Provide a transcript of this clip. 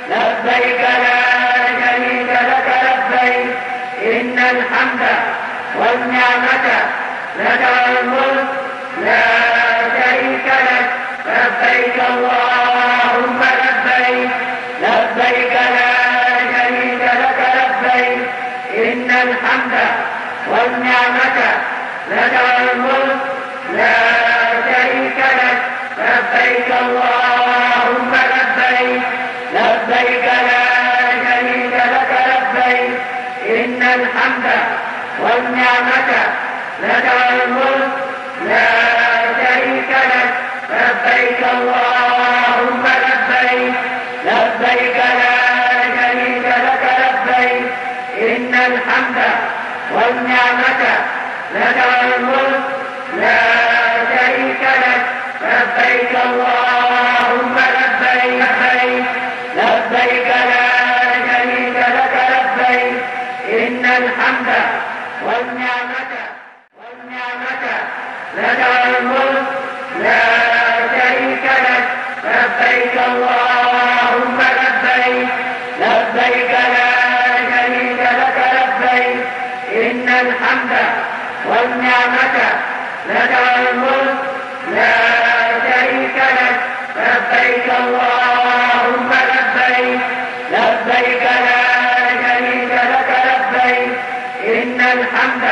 لبيك لا شريك لك لبيك إن الحمد والنعمة لك والملك لا شريك لك لبيك اللهم لبيك لبيك لا شريك لك لبيك إن الحمد والنعمة لك والملك لا شريك لك لبيك اللهم لبيك لبيك لا شريك لك لبيك إن الحمد والنعمة لك والملك لا شريك لك لبيك اللهم لبيك لبيك لا شريك لك لبيك إن الحمد والنعمة لك والملك لا شريك لك لبيك اللهم لبيك لبيك لا شريك لك لبيك إن الحمد والنعمة لك والملك لا شريك لك لبيك اللهم لبيك لبيك لا شريك لك لبيك إن الحمد والنعمة لك والملك لا شريك لك لبيك اللهم لبيك لبيك لا شريك لك لبيك إن الحمد